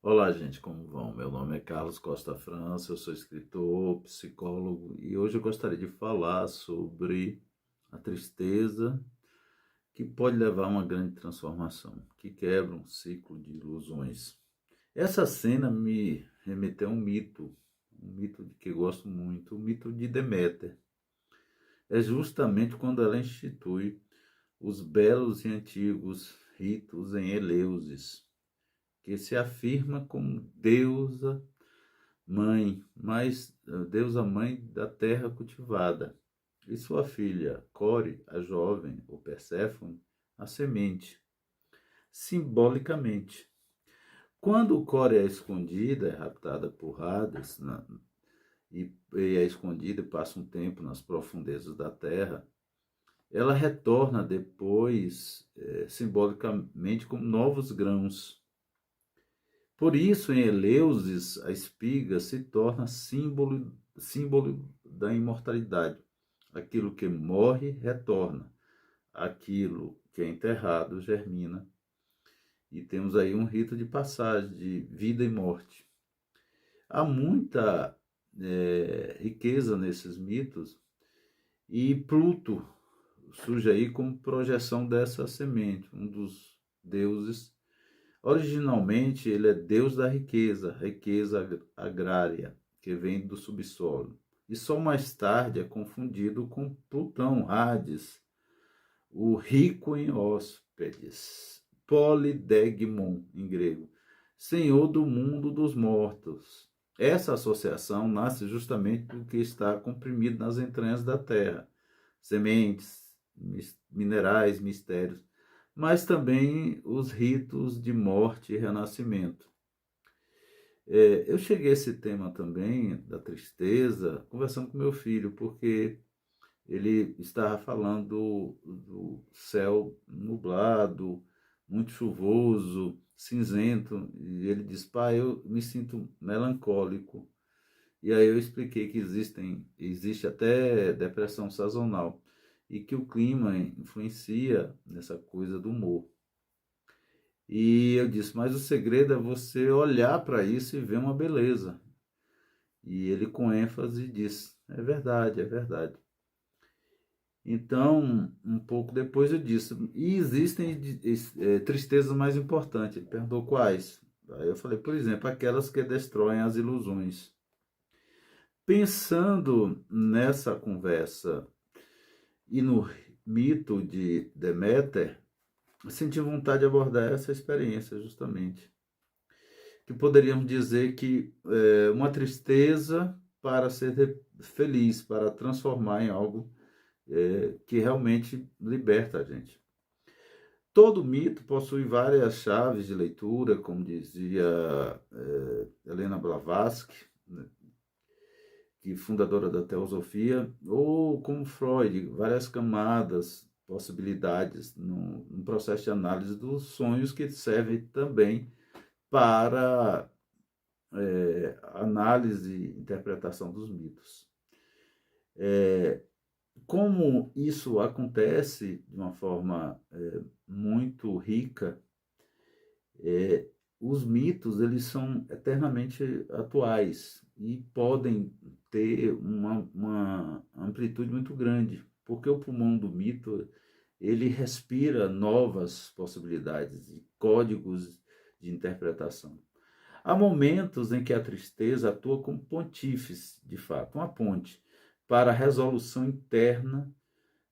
Olá, gente, como vão? Meu nome é Carlos Costa França, eu sou escritor, psicólogo e hoje eu gostaria de falar sobre a tristeza que pode levar a uma grande transformação, que quebra um ciclo de ilusões. Essa cena me remeteu a um mito de que eu gosto muito, o mito de Deméter. É justamente quando ela institui os belos e antigos ritos em Eleusis, que se afirma como deusa mãe, mas deusa mãe da terra cultivada, e sua filha, Core, a jovem, ou Perséfone, a semente, simbolicamente. Quando Core é escondida, é raptada por Hades, e é escondida e passa um tempo nas profundezas da terra, ela retorna depois, simbolicamente, como novos grãos. Por isso, em Eleusis, a espiga se torna símbolo da imortalidade. Aquilo que morre retorna, aquilo que é enterrado germina. E temos aí um rito de passagem de vida e morte. Há muita riqueza nesses mitos e Pluto surge aí como projeção dessa semente, um dos deuses. Originalmente, ele é deus da riqueza, riqueza agrária, que vem do subsolo. E só mais tarde é confundido com Plutão, Hades, o rico em hóspedes, Polydegmon, em grego, senhor do mundo dos mortos. Essa associação nasce justamente porque está comprimido nas entranhas da terra, sementes, minerais, mistérios, mas também os ritos de morte e renascimento. Eu cheguei a esse tema também, da tristeza, conversando com meu filho, porque ele estava falando do céu nublado, muito chuvoso, cinzento, e ele disse, pai, eu me sinto melancólico. E aí eu expliquei que existe até depressão sazonal, e que o clima influencia nessa coisa do humor. E eu disse, mas o segredo é você olhar para isso e ver uma beleza. E ele com ênfase disse, é verdade, é verdade. Então, um pouco depois eu disse, e existem tristezas mais importantes. Ele perguntou quais. Aí eu falei, por exemplo, aquelas que destroem as ilusões. Pensando nessa conversa e no mito de Deméter, eu senti vontade de abordar essa experiência justamente. Que poderíamos dizer que uma tristeza para ser feliz, para transformar em algo que realmente liberta a gente. Todo mito possui várias chaves de leitura, como dizia Helena Blavatsky, né, que fundadora da teosofia, ou como Freud, várias camadas, possibilidades no processo de análise dos sonhos que servem também para análise e interpretação dos mitos. Como isso acontece de uma forma muito rica, os mitos eles são eternamente atuais e podem ter uma amplitude muito grande, porque o pulmão do mito ele respira novas possibilidades e códigos de interpretação. Há momentos em que a tristeza atua como pontífice, de fato, uma ponte para a resolução interna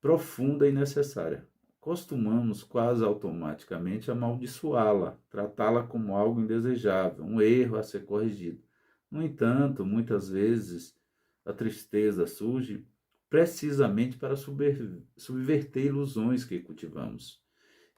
profunda e necessária. Costumamos quase automaticamente amaldiçoá-la, tratá-la como algo indesejável, um erro a ser corrigido. No entanto, muitas vezes a tristeza surge precisamente para subverter ilusões que cultivamos.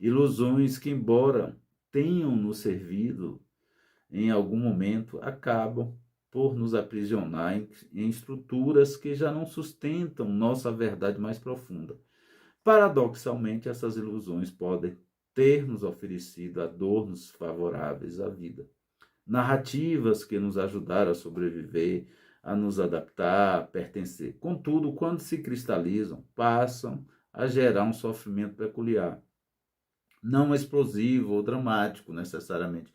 Ilusões que, embora tenham nos servido em algum momento, acabam por nos aprisionar em estruturas que já não sustentam nossa verdade mais profunda. Paradoxalmente, essas ilusões podem ter nos oferecido adornos favoráveis à vida, narrativas que nos ajudaram a sobreviver, a nos adaptar, a pertencer. Contudo, quando se cristalizam, passam a gerar um sofrimento peculiar, não explosivo ou dramático necessariamente,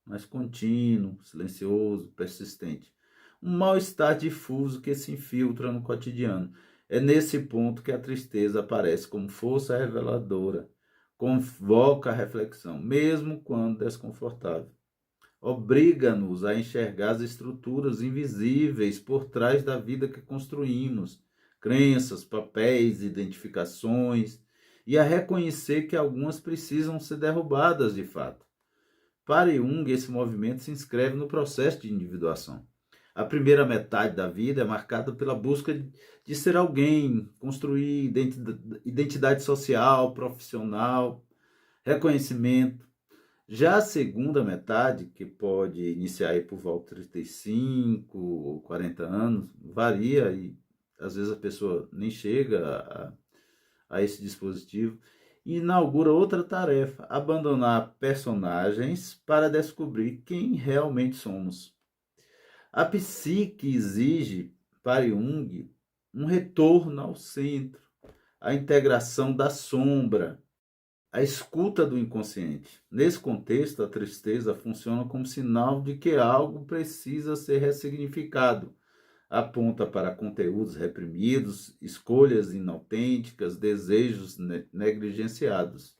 mas contínuo, silencioso, persistente. Um mal-estar difuso que se infiltra no cotidiano. É nesse ponto que a tristeza aparece como força reveladora, convoca a reflexão, mesmo quando desconfortável. Obriga-nos a enxergar as estruturas invisíveis por trás da vida que construímos, crenças, papéis, identificações, e a reconhecer que algumas precisam ser derrubadas de fato. Para Jung, esse movimento se inscreve no processo de individuação. A primeira metade da vida é marcada pela busca de ser alguém, construir identidade social, profissional, reconhecimento. Já a segunda metade, que pode iniciar aí por volta de 35 ou 40 anos, varia e às vezes a pessoa nem chega a esse dispositivo, inaugura outra tarefa: abandonar personagens para descobrir quem realmente somos. A psique exige, para Jung, um retorno ao centro, a integração da sombra, a escuta do inconsciente. Nesse contexto, a tristeza funciona como sinal de que algo precisa ser ressignificado. Aponta para conteúdos reprimidos, escolhas inautênticas, desejos negligenciados.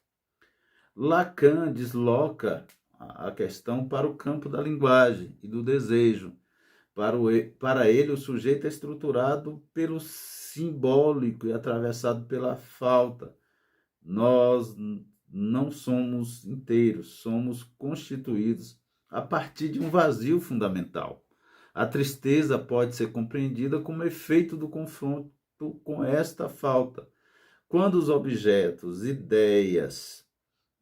Lacan desloca a questão para o campo da linguagem e do desejo. Para ele, o sujeito é estruturado pelo simbólico e atravessado pela falta. Nós não somos inteiros, somos constituídos a partir de um vazio fundamental. A tristeza pode ser compreendida como efeito do confronto com esta falta. Quando os objetos, ideias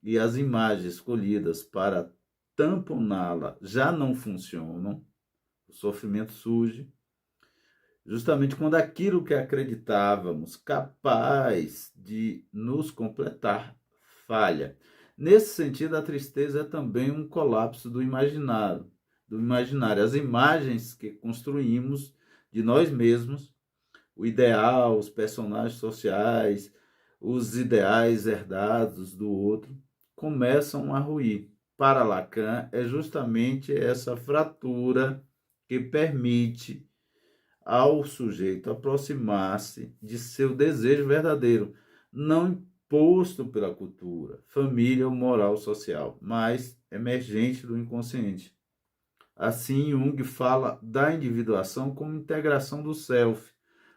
e as imagens escolhidas para tamponá-la já não funcionam, o sofrimento surge justamente quando aquilo que acreditávamos capaz de nos completar falha. Nesse sentido, a tristeza é também um colapso do imaginário. As imagens que construímos de nós mesmos, o ideal, os personagens sociais, os ideais herdados do outro, começam a ruir. Para Lacan, é justamente essa fratura que permite ao sujeito aproximar-se de seu desejo verdadeiro, não imposto pela cultura, família ou moral social, mas emergente do inconsciente. Assim, Jung fala da individuação como integração do self,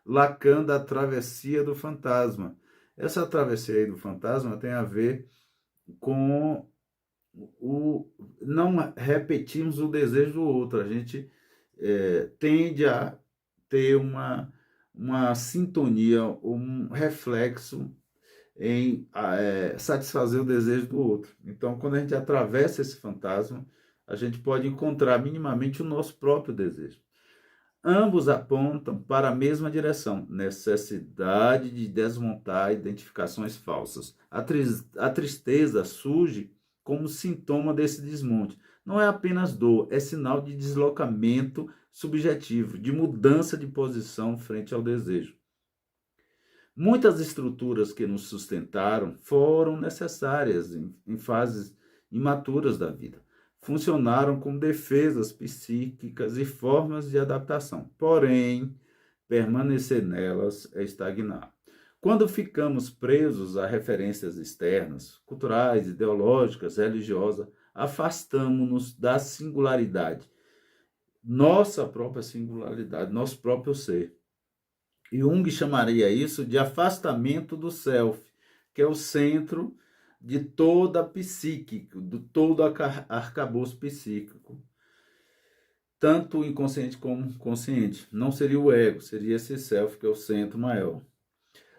Lacan da travessia do fantasma. Essa travessia aí do fantasma tem a ver com não repetirmos o desejo do outro. A gente tende a ter uma sintonia, um reflexo em satisfazer o desejo do outro. Então, quando a gente atravessa esse fantasma, a gente pode encontrar minimamente o nosso próprio desejo. Ambos apontam para a mesma direção, necessidade de desmontar identificações falsas. A tristeza surge como sintoma desse desmonte. Não é apenas dor, é sinal de deslocamento subjetivo, de mudança de posição frente ao desejo. Muitas estruturas que nos sustentaram foram necessárias em fases imaturas da vida. Funcionaram como defesas psíquicas e formas de adaptação. Porém, permanecer nelas é estagnar. Quando ficamos presos a referências externas, culturais, ideológicas, religiosas, afastamos-nos da singularidade, nossa própria singularidade, nosso próprio ser. Jung chamaria isso de afastamento do self, que é o centro de toda a psique, de todo arcabouço psíquico. Tanto o inconsciente como o consciente. Não seria o ego, seria esse self, que é o centro maior.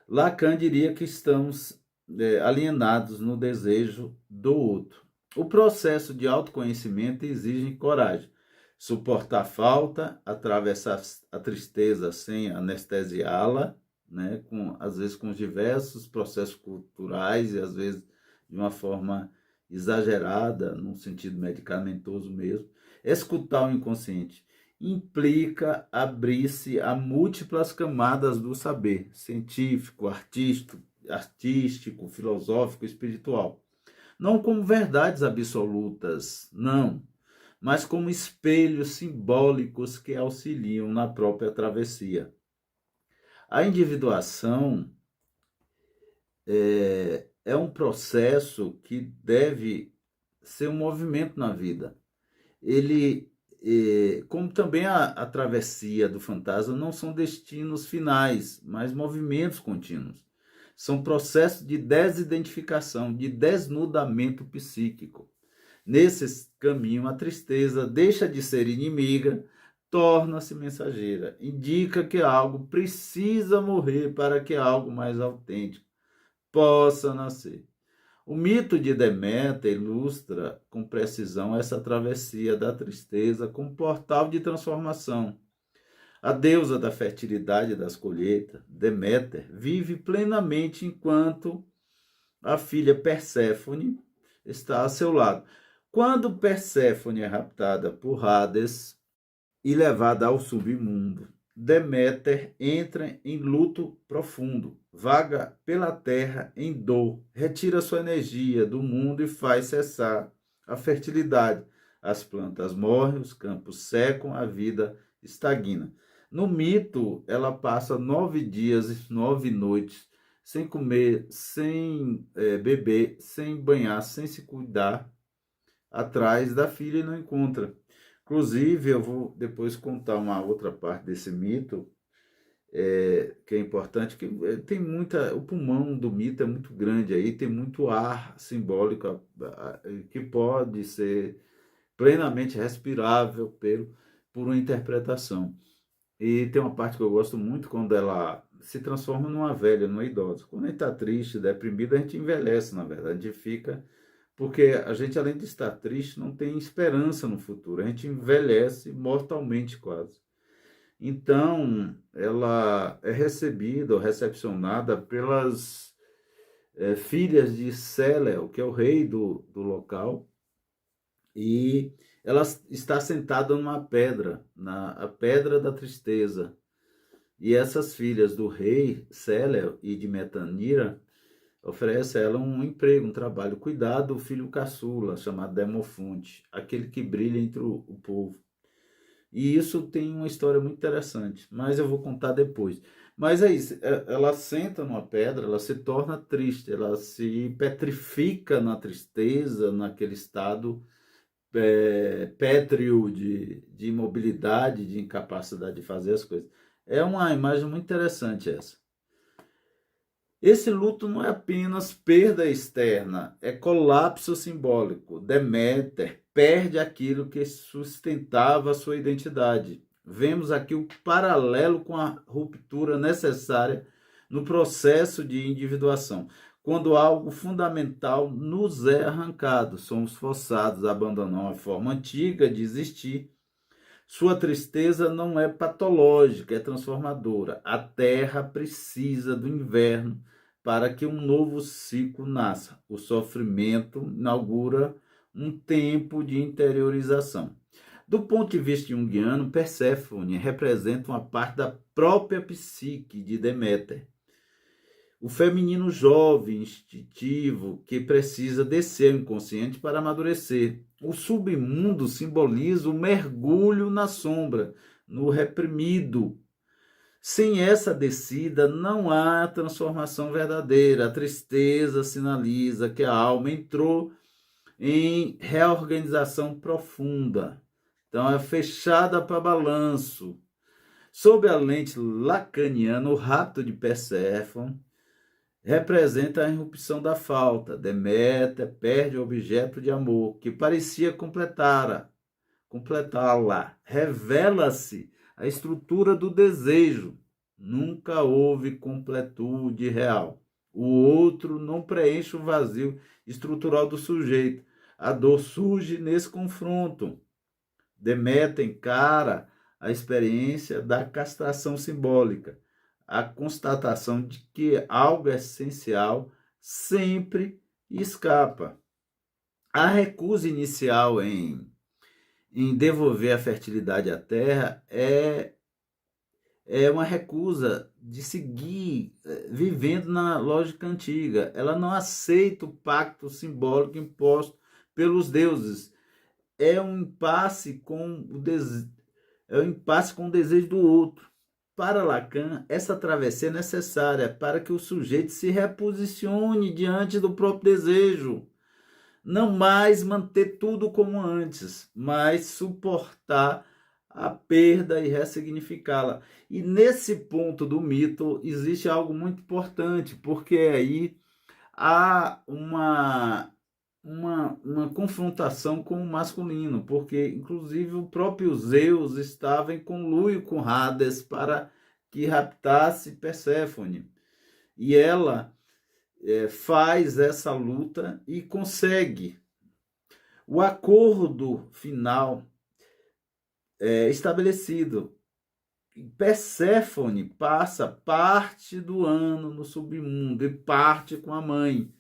Lacan diria que estamos alienados no desejo do outro. O processo de autoconhecimento exige coragem. Suportar a falta, atravessar a tristeza sem anestesiá-la, né? Às vezes com diversos processos culturais e às vezes de uma forma exagerada, num sentido medicamentoso mesmo. Escutar o inconsciente implica abrir-se a múltiplas camadas do saber, científico, artístico, filosófico, espiritual. Não como verdades absolutas, não, mas como espelhos simbólicos que auxiliam na própria travessia. A individuação é um processo que deve ser um movimento na vida. Ele, como também a travessia do fantasma, não são destinos finais, mas movimentos contínuos. São processos de desidentificação, de desnudamento psíquico. Nesse caminho, a tristeza deixa de ser inimiga, torna-se mensageira, indica que algo precisa morrer para que algo mais autêntico possa nascer. O mito de Deméter ilustra com precisão essa travessia da tristeza como portal de transformação. A deusa da fertilidade e das colheitas, Deméter, vive plenamente enquanto a filha Perséfone está a seu lado. Quando Perséfone é raptada por Hades e levada ao submundo, Deméter entra em luto profundo, vaga pela terra em dor, retira sua energia do mundo e faz cessar a fertilidade. As plantas morrem, os campos secam, a vida estagna. No mito, ela passa 9 dias e 9 noites sem comer, sem beber, sem banhar, sem se cuidar, atrás da filha e não encontra. Inclusive, eu vou depois contar uma outra parte desse mito, que é importante, que tem muita... O pulmão do mito é muito grande aí, tem muito ar simbólico que pode ser plenamente respirável por uma interpretação. E tem uma parte que eu gosto muito quando ela se transforma numa velha, numa idosa. Quando a gente está triste, deprimido, a gente envelhece, na verdade. A gente fica... Porque a gente, além de estar triste, não tem esperança no futuro. A gente envelhece mortalmente quase. Então, ela é recebida ou recepcionada pelas filhas de Celel, que é o rei do local, e ela está sentada numa pedra, a pedra da tristeza. E essas filhas do rei Celel e de Metanira oferece a ela um emprego, um trabalho, cuidar do filho caçula, chamado Demofonte, aquele que brilha entre o povo. E isso tem uma história muito interessante, mas eu vou contar depois. Mas é isso, ela senta numa pedra, ela se torna triste, ela se petrifica na tristeza, naquele estado pétreo de imobilidade, de incapacidade de fazer as coisas. É uma imagem muito interessante essa. Esse luto não é apenas perda externa, é colapso simbólico. Deméter perde aquilo que sustentava a sua identidade. Vemos aqui o paralelo com a ruptura necessária no processo de individuação. Quando algo fundamental nos é arrancado, somos forçados a abandonar a forma antiga de existir. Sua tristeza não é patológica, é transformadora. A terra precisa do inverno para que um novo ciclo nasça. O sofrimento inaugura um tempo de interiorização. Do ponto de vista junguiano, Perséfone representa uma parte da própria psique de Deméter. O feminino jovem, instintivo, que precisa descer ao inconsciente para amadurecer. O submundo simboliza o mergulho na sombra, no reprimido. Sem essa descida, não há transformação verdadeira. A tristeza sinaliza que a alma entrou em reorganização profunda. Então, é fechada para balanço. Sob a lente lacaniana, o rapto de Perséfone representa a irrupção da falta. Deméter perde o objeto de amor que parecia completá-la. Revela-se a estrutura do desejo. Nunca houve completude real. O outro não preenche o vazio estrutural do sujeito. A dor surge nesse confronto. Deméter encara a experiência da castração simbólica, a constatação de que algo essencial sempre escapa. A recusa inicial em devolver a fertilidade à terra é uma recusa de seguir vivendo na lógica antiga. Ela não aceita o pacto simbólico imposto pelos deuses. é um impasse com o desejo do outro. Para Lacan, essa travessia é necessária para que o sujeito se reposicione diante do próprio desejo. Não mais manter tudo como antes, mas suportar a perda e ressignificá-la. E nesse ponto do mito existe algo muito importante, porque aí há uma confrontação com o masculino, porque inclusive o próprio Zeus estava em conluio com Hades para que raptasse Perséfone. E ela faz essa luta e consegue. O acordo final estabelecido. Perséfone passa parte do ano no submundo e parte com a mãe.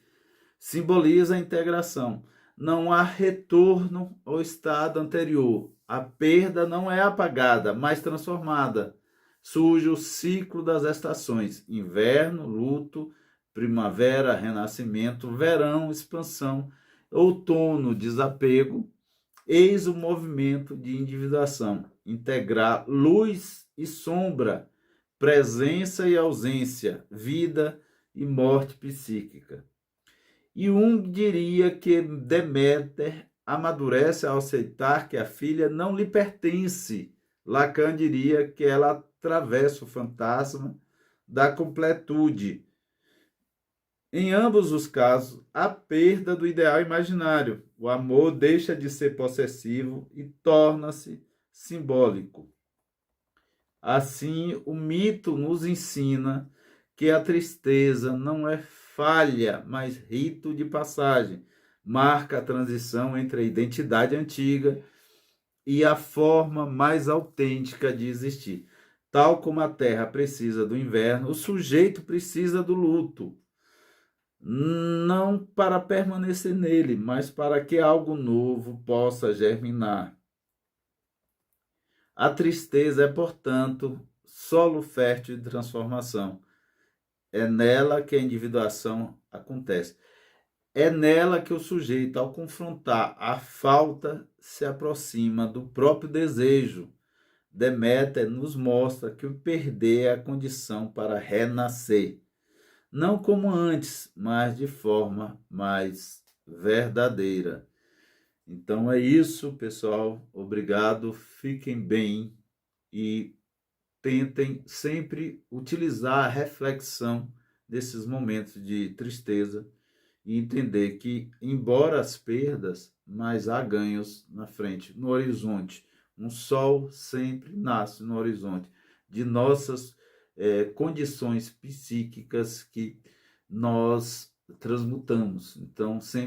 Simboliza a integração. Não há retorno ao estado anterior. A perda não é apagada, mas transformada. Surge o ciclo das estações: inverno, luto, primavera, renascimento, verão, expansão, outono, desapego. Eis o movimento de individuação, integrar luz e sombra, presença e ausência, vida e morte psíquica. E diria que Deméter amadurece ao aceitar que a filha não lhe pertence. Lacan diria que ela atravessa o fantasma da completude. Em ambos os casos, a perda do ideal imaginário. O amor deixa de ser possessivo e torna-se simbólico. Assim, o mito nos ensina que a tristeza não é falha, mas rito de passagem. Marca a transição entre a identidade antiga e a forma mais autêntica de existir. Tal como a terra precisa do inverno, o sujeito precisa do luto. Não para permanecer nele, mas para que algo novo possa germinar. A tristeza é, portanto, solo fértil de transformação. É nela que a individuação acontece. É nela que o sujeito, ao confrontar a falta, se aproxima do próprio desejo. Deméter nos mostra que o perder é a condição para renascer. Não como antes, mas de forma mais verdadeira. Então é isso, pessoal. Obrigado, fiquem bem e tentem sempre utilizar a reflexão desses momentos de tristeza e entender que, embora as perdas, mas há ganhos na frente, no horizonte. Um sol sempre nasce no horizonte de nossas condições psíquicas que nós transmutamos. Então, sempre